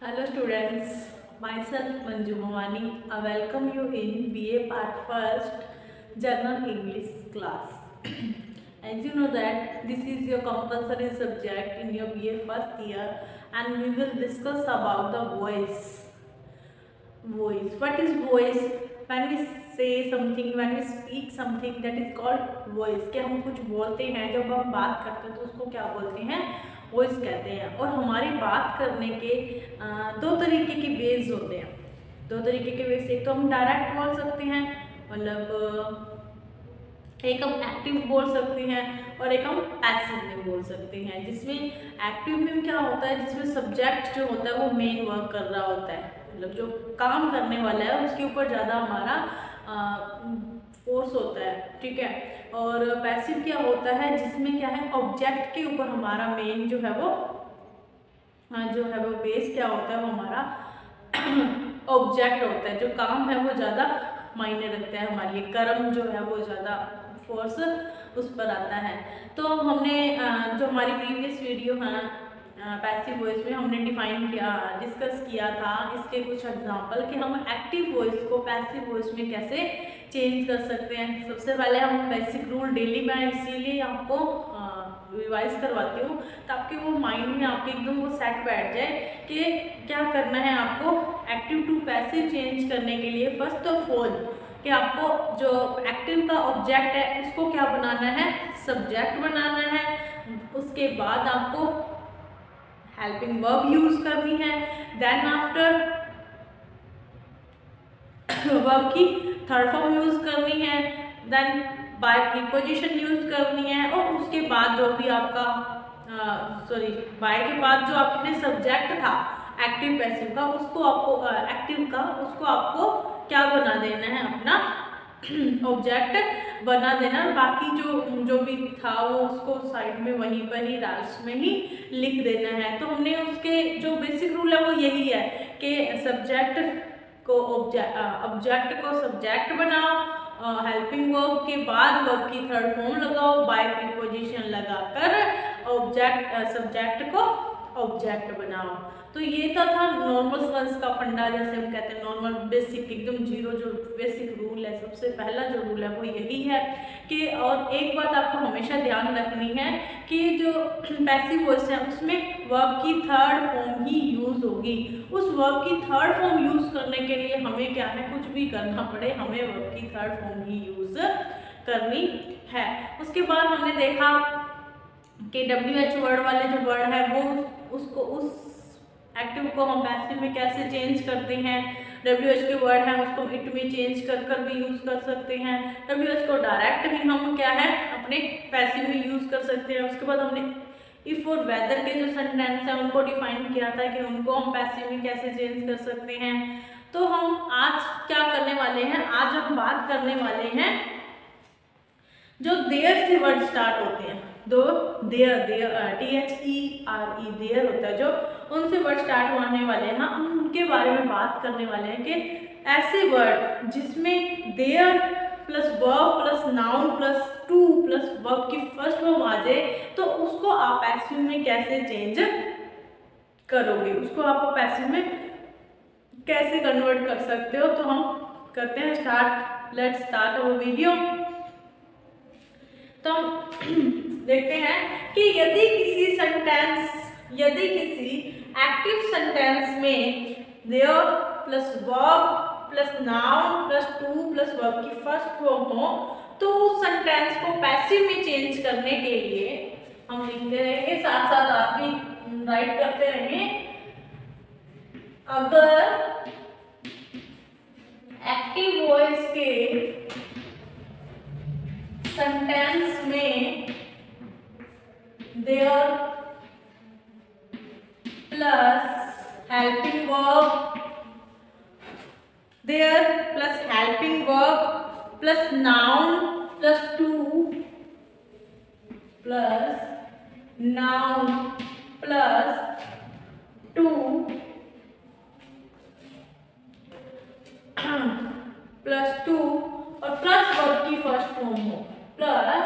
Hello students, myself Manju Bhavani. I welcome you in BA Part First General English class. As you know that this is your compulsory subject in your BA first year, and we will discuss about the voice. What is voice? When we say something, when we speak something, that is called voice. कि हम कुछ बोलते हैं, जब हम बात करते हैं तो उसको क्या बोलते हैं? वॉइस कहते हैं। और हमारी बात करने के दो तरीके के वेज होते हैं। दो तरीके के वेज, एक तो हम डायरेक्ट बोल सकते हैं, मतलब एक हम एक्टिव बोल सकते हैं और एक हम पैसिव में बोल सकते हैं। जिसमें एक्टिव में क्या होता है, जिसमें सब्जेक्ट जो होता है वो मेन वर्क कर रहा होता है, मतलब जो काम करने वाला है उसके ऊपर ज़्यादा हमारा फोर्स होता है, ठीक है। और पैसिव क्या होता है, जिसमें क्या है, ऑब्जेक्ट के ऊपर हमारा मेन जो है वो बेस क्या होता है, वो हमारा ऑब्जेक्ट होता है। जो काम है वो ज़्यादा मायने रखता है हमारे लिए, कर्म जो है वो ज़्यादा फोर्स उस पर आता है। तो हमने जो हमारी प्रीवियस वीडियो है पैसिव वॉइस में हमने डिस्कस किया था इसके कुछ एग्जांपल कि हम एक्टिव वॉइस को पैसिव वॉइस में कैसे चेंज कर सकते हैं। सबसे पहले हम बेसिक रूल डेली में इसीलिए आपको रिवाइज करवाती हूँ ताकि वो माइंड में आपके एकदम वो सेट बैठ जाए कि क्या करना है आपको एक्टिव टू पैसिव चेंज करने के लिए। फर्स्ट ऑफ ऑल कि आपको जो एक्टिव का ऑब्जेक्ट है उसको क्या बनाना है, सब्जेक्ट बनाना है। उसके बाद आपको हेल्पिंग वर्ब यूज करनी है, देन आफ्टर वर्ब की थर्ड फॉर्म यूज करनी है, देन बाय प्रीपोजिशन यूज करनी है, और उसके बाद जो भी आपका बाय के बाद जो आपने सब्जेक्ट था एक्टिव पैसिव का उसको आपको उसको आपको क्या बना देना है, अपना ऑब्जेक्ट बना देना। बाकी जो भी था वो उसको साइड में वहीं पर ही लास्ट में ही लिख देना है। तो हमने उसके जो बेसिक रूल है वो यही है कि सब्जेक्ट को ऑब्जेक्ट को सब्जेक्ट बनाओ, हेल्पिंग वर्ब के बाद वर्ब की थर्ड फॉर्म लगाओ, बाय प्रीपोजिशन लगाकर सब्जेक्ट को ऑब्जेक्ट बनाओ। तो ये था नॉर्मल सेंस का फंडा, जैसे हम कहते हैं नॉर्मल बेसिक एकदम जीरो जो बेसिक रूल है। सबसे पहला जो रूल है वो यही है कि, और एक बात आपको हमेशा ध्यान रखनी है कि जो पैसिव वॉइस है उसमें वर्ब की थर्ड फॉर्म ही यूज होगी। उस वर्ब की थर्ड फॉर्म यूज करने के लिए हमें क्या है, कुछ भी करना पड़े हमें वर्ब की थर्ड फॉर्म ही यूज करनी है। उसके बाद हमने देखा कि WH वर्ड वाले जो वर्ड है वो उसको उस एक्टिव को हम पैसिव में कैसे चेंज करते हैं। WH के वर्ड है उसको इट में चेंज कर भी यूज कर सकते हैं। WH को डायरेक्ट भी हम क्या है अपने पैसिव में यूज कर सकते हैं। उसके बाद हमने इफ और वेदर के जो सेंटेंस है उनको डिफाइन किया था कि उनको हम पैसिव में कैसे चेंज कर सकते हैं। तो हम आज क्या करने वाले हैं, आज हम बात करने वाले हैं जो देयर से वर्ड स्टार्ट होते हैं, दो देयर THERE देयर होता है जो उनसे वर्ड स्टार्ट होने वाले हैं। हम उनके बारे में बात करने वाले हैं कि ऐसे वर्ड जिसमें there plus verb plus noun plus to plus verb की फर्स्ट फॉर्म आ जाए तो उसको आप पैसिव में कैसे चेंज करोगे, उसको आप पैसिव में कैसे कन्वर्ट कर सकते हो। तो हम करते हैं start, let's start our video. तो हम देखते हैं कि यदि किसी एक्टिव सेंटेंस में there plus verb plus noun plus to plus verb की फर्स्ट फॉर्म हो तो उस सेंटेंस को पैसिव में चेंज करने के लिए हम लिखते रहेंगे, साथ साथ आप भी राइट करते रहेंगे। अगर एक्टिव वॉइस के सेंटेंस में there plus helping verb plus noun plus to plus noun plus to plus to और प्लस वर्ब की फर्स्ट फॉर्म हो, प्लस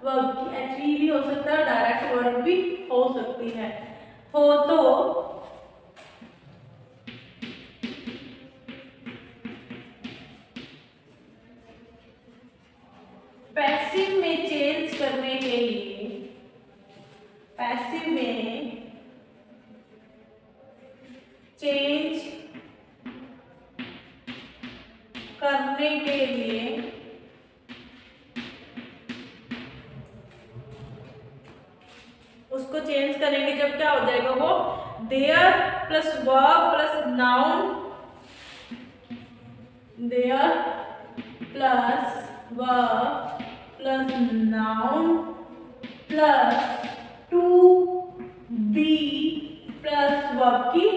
वर्ब की एचवी भी हो सकता है, डायरेक्ट वर्ब भी हो सकती है हो तो पैसिव में चेंज करने के लिए उसको चेंज करेंगे जब क्या हो जाएगा वो there plus verb plus noun, there plus verb plus noun plus to be plus verb की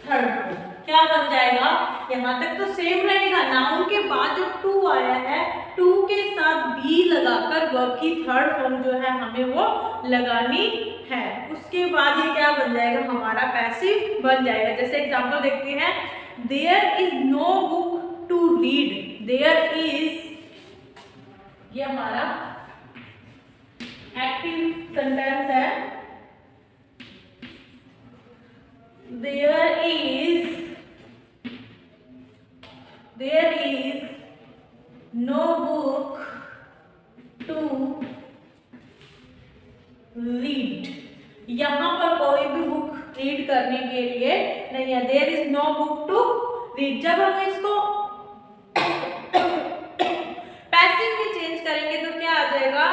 थर्ड फॉर्म क्या बन जाएगा। यहाँ तक तो सेम रहेगा, नाउन के बाद जो टू आया है टू के साथ बी लगाकर वर्ब की थर्ड फॉर्म जो है हमें वो लगानी है। उसके बाद ये क्या बन जाएगा, हमारा पैसिव बन जाएगा। जैसे एग्जांपल देखते हैं, there is no book to read, there is, ये हमारा एक्टिव सेंटेंस है, there is no book to read। यहाँ पर कोई भी बुक रीड करने के लिए नहीं है, there is no book to read। जब हम इसको पैसिव में चेंज करेंगे तो क्या आ जाएगा,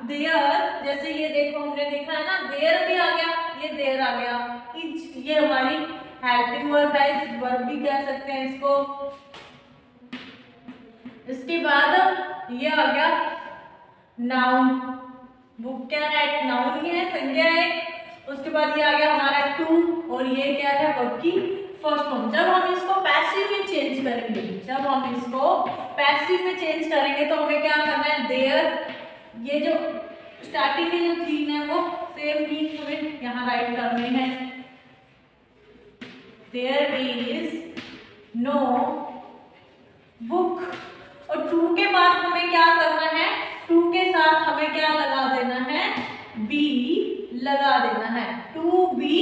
देयर, जैसे ये देखो हमने देखा है ना, देयर भी आ गया, ये देयर आ गया, ये हमारी हेल्पिंग वर्ब है, इस वर्ब भी कह सकते हैं इसको। इसके बाद ये आ गया नाउन, बुक क्या है, नाउन है, संज्ञा है। उसके बाद ये आ गया हमारा टू, और ये क्या है, वर्ब की फर्स्ट फॉर्म। जब हम इसको पैसिव में चेंज करेंगे, जब हम इसको पैसिव में चेंज करेंगे तो हमें क्या करना है, देयर, ये जो स्टार्टिंग के जो तीन है वो सेम मीन हमें यहाँ राइट करने हैं। देयर इज नो बुक, और टू के बाद हमें क्या करना है, टू के साथ हमें क्या लगा देना है, बी लगा देना है, टू बी।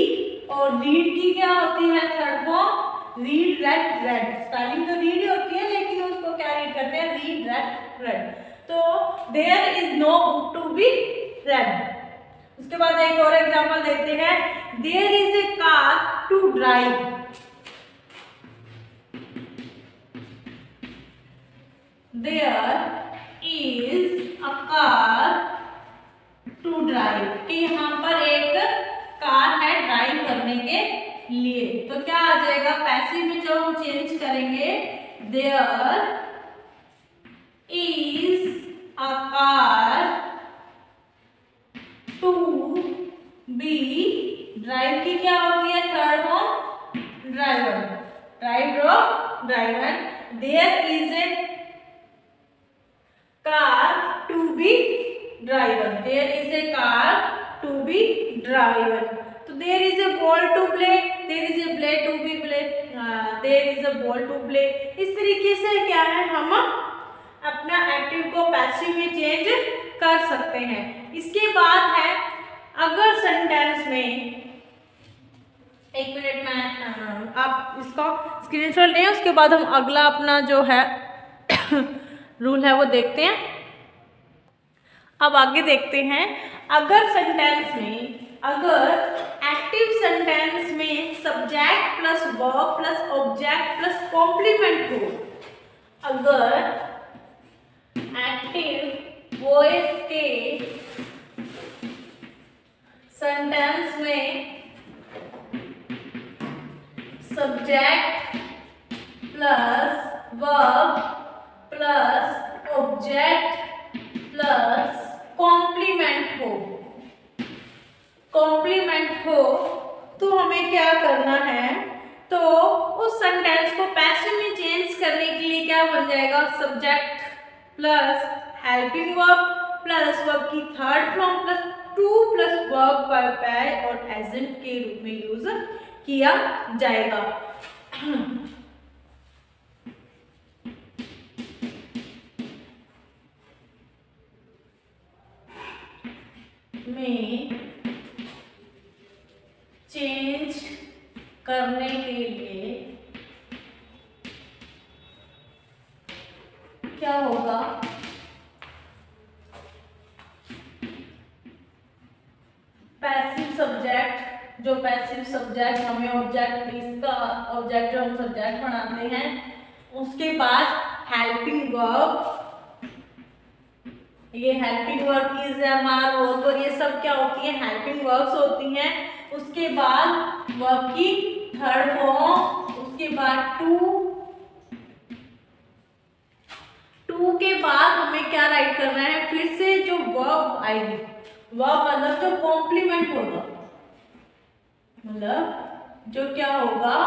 और रीड की क्या होती है third form, read read read, spelling तो रीड ही होती है लेकिन उसको क्या रीड करते हैं, रीड रेड रेड। तो there is no book to be read. उसके बाद एक और एग्जांपल देते हैं, there is a car to drive, there is a car to drive, कि यहाँ पर एक कार है ड्राइव करने के लिए। तो क्या आ जाएगा, पैसिव में जब हम चेंज करेंगे, there is a car to be, drive की क्या होती है third form, driver, driver. There is a car to be driver, there is a car to be driver. तो there is a ball to play, there is a play to be play, there is a ball to play. इस तरीके से क्या है, हम अपना active को passive में चेंज कर सकते हैं। इसके बाद है, अगर सेंटेंस में, एक मिनट में आप इसका स्क्रीनशॉट लें, उसके बाद हम अगला अपना जो है रूल है वो देखते हैं। अब आगे देखते हैं, अगर सेंटेंस में, अगर एक्टिव सेंटेंस में subject plus verb plus object plus complement हो, अगर एक्टिव वॉइस के सेंटेंस में subject plus verb plus object plus complement हो, तो हमें क्या करना है, तो उस सेंटेंस को पैसिव में चेंज करने के लिए क्या बन जाएगा, subject plus helping verb plus verb की third form plus to plus verb by और एजेंट के रूप में यूज किया जाएगा। में चेंज करने के लिए क्या होगा, पैसिव जो पैसिव सब्जेक्ट हमें ऑब्जेक्ट, इसका ऑब्जेक्ट जो हम सब्जेक्ट बनाते हैं, उसके बाद हेल्पिंग वर्ब, ये helping verb is, am, are, और ये सब क्या होती है, हेल्पिंग वर्ब्स होती हैं। उसके बाद वर्ब की थर्ड फॉर्म, उसके बाद टू के बाद हमें क्या राइट करना है, फिर से जो वर्ब आएगी, वर्ब मतलब जो कॉम्प्लीमेंट होगा, मतलब जो क्या होगा,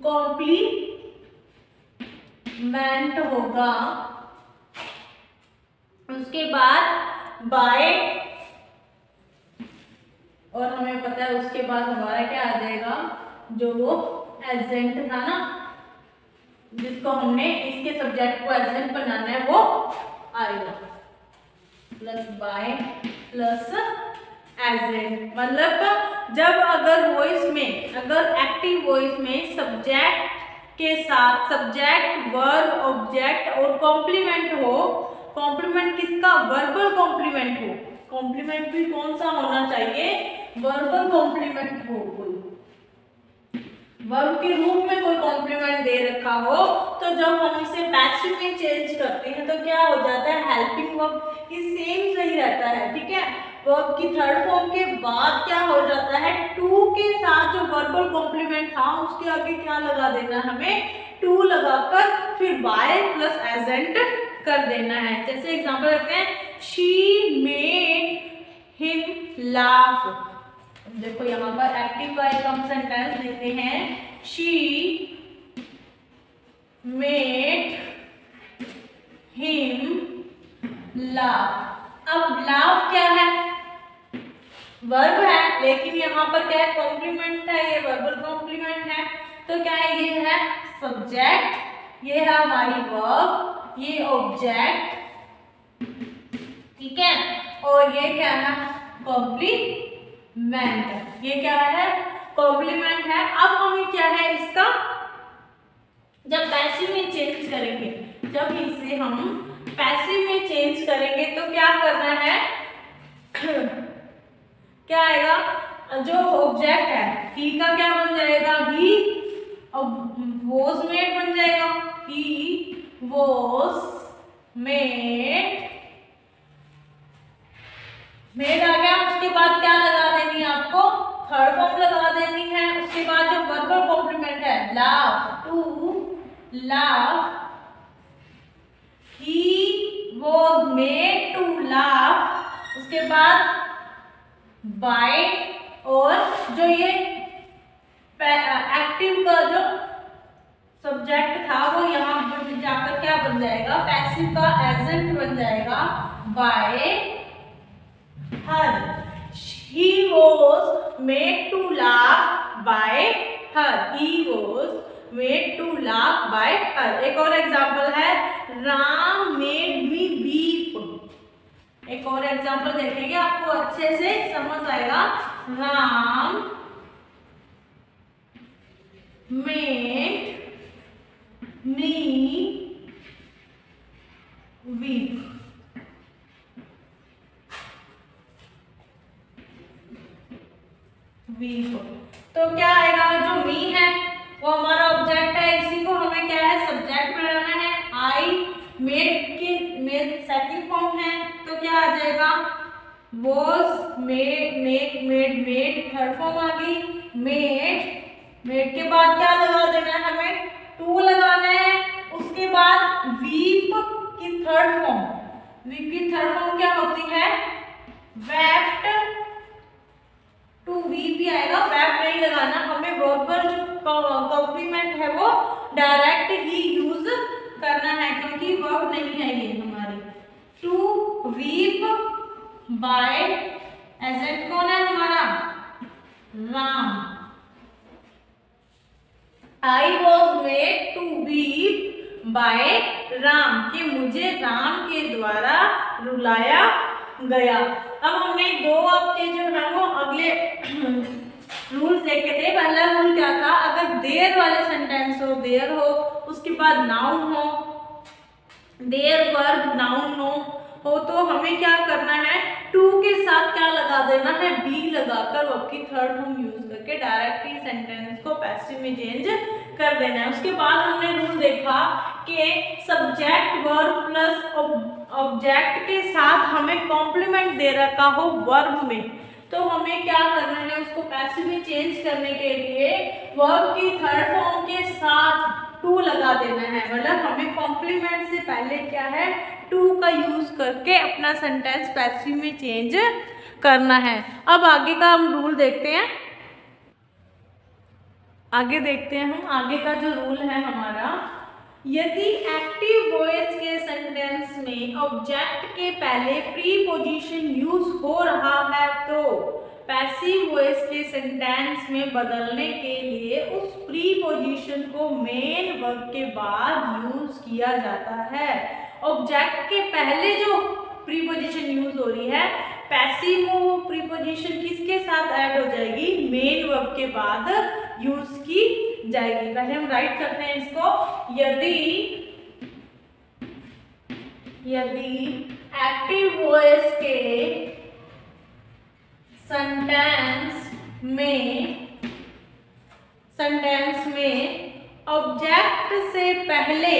कॉम्प्लीमेंट होगा। उसके बाद बाय, और हमें पता है उसके बाद हमारा क्या आ जाएगा, जो वो एजेंट था ना, जिसको हमने इसके सब्जेक्ट को एजेंट बनाना है, वो आएगा प्लस बाय प्लस एजेंट। मतलब जब अगर वॉइस में, अगर एक्टिव वॉइस में सब्जेक्ट के साथ सब्जेक्ट, वर्ब, ऑब्जेक्ट और कॉम्प्लीमेंट हो, कॉम्प्लीमेंट किसका, वर्बल कॉम्प्लीमेंट हो, कॉम्प्लीमेंट भी कौन सा होना चाहिए, वर्बल कॉम्प्लीमेंट हो, कोई वर्ब के रूप में कोई कॉम्प्लीमेंट दे रखा हो, तो जब हम इसे पैसिव में चेंज करते हैं तो क्या हो जाता है, हेल्पिंग वर्ब की सेम सही रहता है, ठीक है। वर्ब की थर्ड फॉर्म के बाद क्या हो जाता है, टू के साथ जो वर्बल कॉम्प्लीमेंट था उसके आगे क्या लगा देना, हमें टू लगाकर फिर बाय प्लस एजेंट कर देना है। जैसे एग्जांपल रखते हैं, शी मेड हिम लाफ। देखो यहाँ पर एक्टिव का एक हम सेंटेंस देते हैं, शी मेड हिम लाफ। अब लाफ क्या है, वर्ब है, लेकिन यहाँ पर क्या है, कॉम्प्लीमेंट है, ये वर्बल कॉम्प्लीमेंट है, तो क्या है, ये है सब्जेक्ट, ये है हमारी वर्ब, ये ऑब्जेक्ट, ठीक है, और ये क्या है, कॉम्प्लीमेंट, ये क्या है, कॉम्प्लीमेंट है। अब हमें क्या है इसका, जब पैसिव में चेंज करेंगे, जब इसे हम पैसिव में चेंज करेंगे तो क्या करना है, क्या आएगा, जो ऑब्जेक्ट है ही का क्या बन जाएगा, ही, और वॉज मेड बन जाएगा, ही वॉज मेड आ गया। उसके बाद क्या लगा देनी है आपको, थर्ड फॉर्म लगा देनी है। उसके बाद जो वर्बल कॉम्प्लीमेंट है, laugh, to laugh, he was made to laugh. उसके बाद बाय, और जो ये एक्टिव का जो सब्जेक्ट था वो यहाँ पर जाकर क्या बन जाएगा, पैसिव का एजेंट बन जाएगा, bye her. He was made to laugh by her. He was made to laugh by her. एक और एग्जाम्पल है, राम made me weep. एक और एग्जाम्पल देखेंगे, आपको अच्छे से समझ आएगा। Ram made me weep. तो क्या आएगा, जो मी है वो हमारा ऑब्जेक्ट है, इसी को हमें क्या है, सब्जेक्ट बनाना है। आई मेड की मेड सेकंड फॉर्म है, तो क्या आ जाएगा, was made, make, made third form आ गई, मेड के बाद क्या लगा देना है, हमें टू लगाना है। उसके बाद वीप की थर्ड फॉर्म, वीप की थर्ड फॉर्म क्या होती है, वेप्ट, टू वीप भी आएगा, वेप नहीं लगाना, हमें वर्बल जो कॉम्प्लीमेंट है वो डायरेक्ट ही यूज करना है, क्योंकि वर्ब नहीं है ये हमारी। टू वीप बाय, एजेंट कौन है हमारा, Ram. I was made to weep by Ram, कि मुझे राम के द्वारा रुलाया गया। अब हमने दो आपके जो है वो अगले रूल्स देखे थे। पहला रूल क्या था, अगर देयर वाले सेंटेंस हो, देयर हो, उसके बाद नाउन हो, देयर वर्ब नाउन हो तो हमें क्या करना है, टू के साथ क्या लगा देना है, बी लगाकर वर्ब की थर्ड फॉर्म यूज करके डायरेक्टली सेंटेंस को पैसिव में चेंज कर देना है। उसके बाद हमने रूल देखा कि सब्जेक्ट वर्ब प्लस ऑब्जेक्ट के साथ हमें कॉम्प्लीमेंट दे रखा हो वर्ब में, तो हमें क्या करना है, उसको पैसिव में चेंज करने के लिए वर्ब की थर्ड फॉर्म के साथ टू लगा देना है। मतलब हमें कॉम्प्लीमेंट से पहले क्या है, टू का यूज करके अपना सेंटेंस पैसिव में चेंज करना है। अब आगे का हम रूल देखते हैं। आगे देखते हैं हम, आगे का जो रूल है हमारा, यदि एक्टिव वॉइस के सेंटेंस में ऑब्जेक्ट के पहले प्रीपोजिशन यूज हो रहा है तो पैसिव वॉइस के सेंटेंस में बदलने के लिए उस प्रीपोजिशन को मेन वर्ब के बाद यूज किया जाता है। ऑब्जेक्ट के पहले जो प्रीपोजिशन यूज हो रही है, पैसिव प्रीपोजिशन किसके साथ ऐड हो जाएगी, मेन वर्ब के बाद यूज की जाएगी। पहले हम राइट करते हैं इसको, यदि एक्टिव वॉइस के सेंटेंस में ऑब्जेक्ट के पहले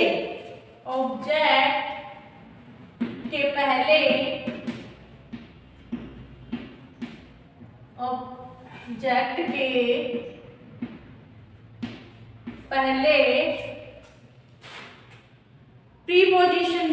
प्रीपोजिशन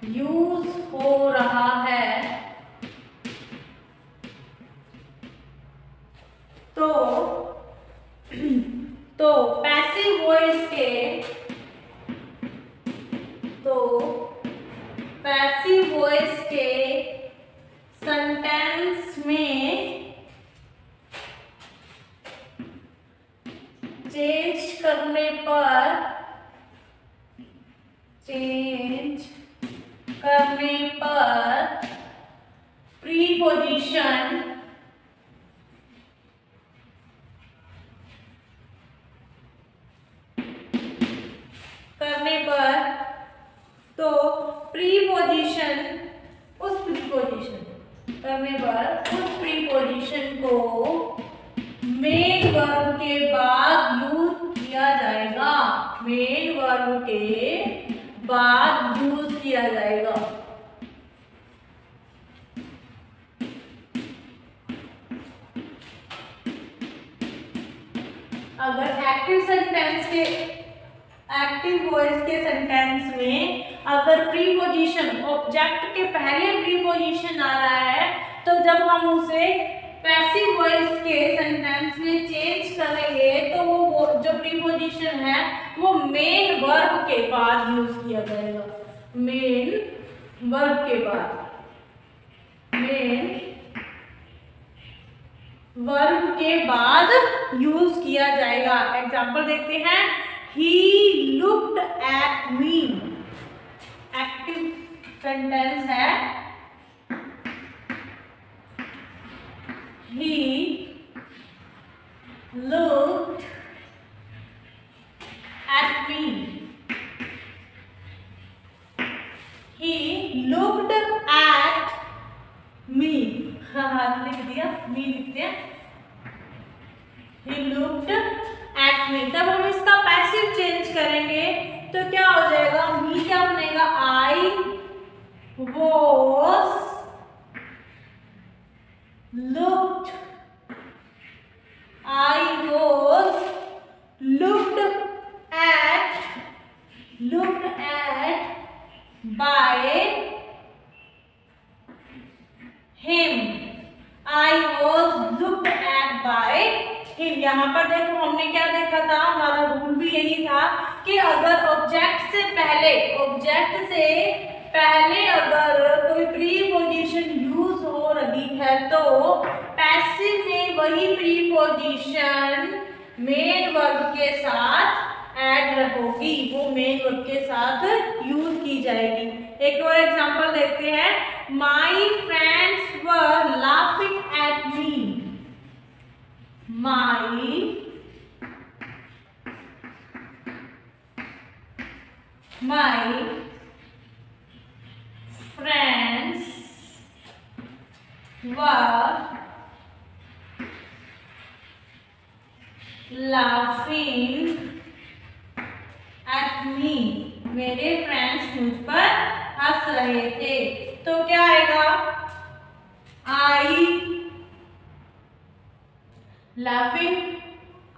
यूज हो रहा है, तो पैसिव वॉइस के सेंटेंस में चेंज करने पर प्रीपोजिशन उस प्रीपोजिशन को मेन वर्ब के बाद यूज किया जाएगा, मेन वर्ब के बाद यूज किया जाएगा। अगर एक्टिव वॉइस के सेंटेंस में अगर प्रीपोजिशन ऑब्जेक्ट के पहले प्रीपोजिशन आ रहा है, तो जब हम उसे पैसिव वॉइस के सेंटेंस में चेंज करेंगे तो वो जो प्रीपोजिशन है वो मेन वर्ब के बाद यूज किया जाएगा, मेन वर्ब के बाद यूज किया जाएगा। एग्जाम्पल देखते हैं, he looked at me, active sentence है, he looked at me, he looked at me, लिख दिया, मी लिखते हैं, he looked at me। तब हम इसका पैसिव चेंज करेंगे तो क्या हो जाएगा, मी क्या बनेगा, I was looked by him, I was looked at by him। यहाँ पर देखो हमने क्या देखा था, हमारा रूल भी यही था कि अगर ऑब्जेक्ट से पहले अगर कोई प्रीपोजिशन यूज हो रही है तो पैसिव में वही प्रीपोजिशन मेन वर्ब के साथ ऐड होगी, वो मेन वर्ब के साथ यूज की जाएगी। एक और एग्जांपल देखते हैं, my friends were laughing at me, my friends were laughing at me. मेरे फ्रेंड्स मुझ पर हंस रहे थे। तो क्या आएगा? I laughing,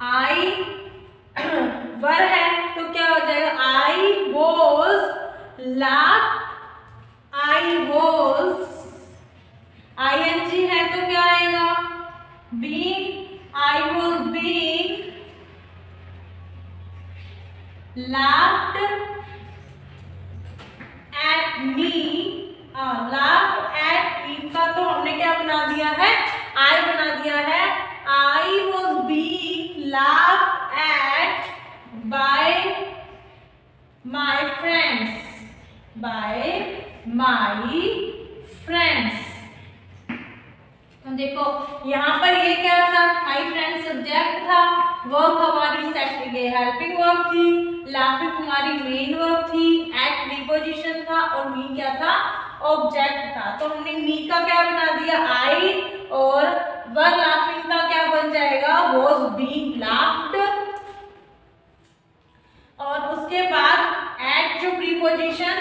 I वर है तो क्या हो जाएगा? I was laugh, I was ing है तो क्या आएगा? being, I was being laughed at me, laughed at me का तो हमने क्या बना दिया है? I बना दिया है। I was being laughed at by my friends, तो देखो यहाँ पर ये क्या था? माय फ्रेंड्स सब्जेक्ट था, वर्ब हमारी हेल्पिंग वर्ब थी, लाफिंग हमारी मेन वर्ब थी, एट प्रीपोजिशन था और मी क्या था? ऑब्जेक्ट था। तो हमने मी का क्या बना दिया? आई, और वर लाफिंग का क्या बन जाएगा? वाज बीइंग लाफ्ड, और उसके बाद एट जो प्रीपोजिशन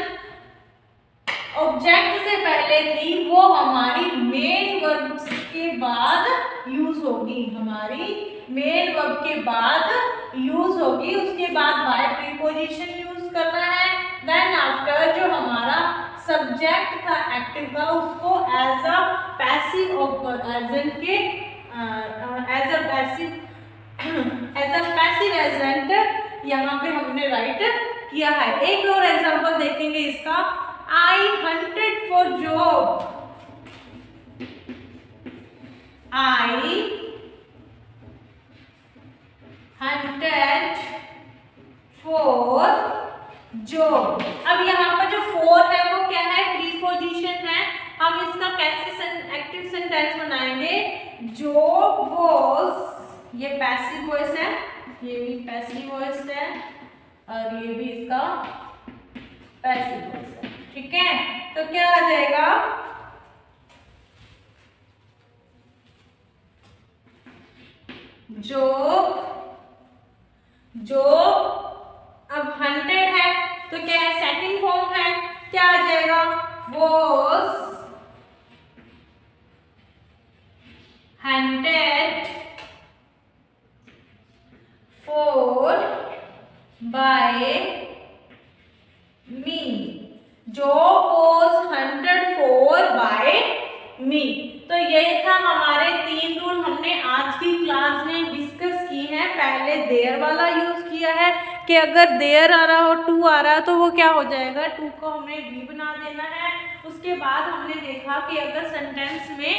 ऑब्जेक्ट से पहले थी वो हमारी मेन वर्ब के बाद यूज होगी, हमारी मेन वर्ब के बाद यूज होगी। उसके बाद बाय प्रीपोजिशन यूज करना है। देन आफ्टर जो हमारा सब्जेक्ट था एक्टिव का, उसको एज अ पैसिव एजेंट यहाँ पे हमने राइट किया है। एक और एग्जांपल देखेंगे इसका। I hunted for job. I hunted for job. अब यहाँ पर जो for है वो क्या है? प्रीपोजिशन है। हम इसका कैसे एक्टिव सेंटेंस बनाएंगे? job was, ये पैसिव वॉइस है, ये भी पैसिव वॉइस है और ये भी इसका पैसिव वॉइस है। ठीक है, तो क्या आ जाएगा? जो अब हंटेड है तो क्या है? सेकंड फॉर्म है, क्या आ जाएगा? was hunted for by me. Job was hunted for by me. तो ये था हमारे 3 रूल, हमने आज की क्लास में डिस्कस की है। पहले देयर वाला यूज किया है कि अगर देयर आ रहा हो, टू आ रहा है तो वो क्या हो जाएगा? टू को हमें भी बना देना है। उसके बाद हमने देखा कि अगर सेंटेंस में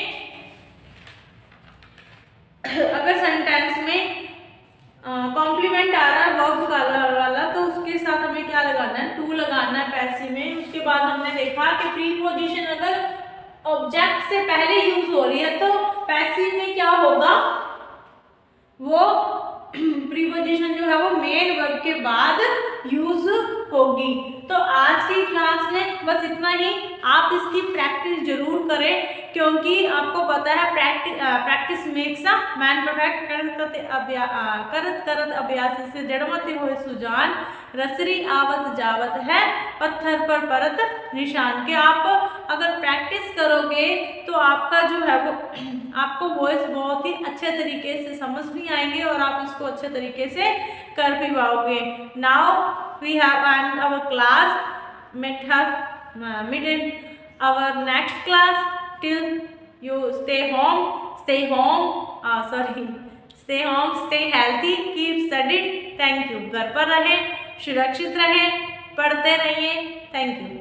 कॉम्प्लीमेंट आ रहा है वर्ब वाला, तो उसके साथ हमें क्या लगाना है? टू लगाना है पैसिव में। उसके बाद हमने देखा कि प्रीपोजिशन अगर ऑब्जेक्ट से पहले यूज हो रही है तो पैसिव में क्या होगा? वो प्रीपोजिशन जो है वो मेन वर्ब के बाद यूज होगी। तो आज की क्लास में बस इतना ही। आप इसकी प्रैक्टिस जरूर करें, क्योंकि आपको पता है practice makes a man perfect. करत करत अभ्यास से जड़मते हुए सुजान, रसरी आवत जावत है पत्थर पर परत निशान। के आप अगर प्रैक्टिस करोगे तो आपका जो है वो आपको वॉइस बहुत ही अच्छे तरीके से समझ भी आएंगे और आप इसको अच्छे तरीके से कर भी पाओगे। Now we have end our class, meet our next class. Till you stay home, stay healthy, keep studied. Thank you. घर पर रहें, सुरक्षित रहें, पढ़ते रहिए। Thank you.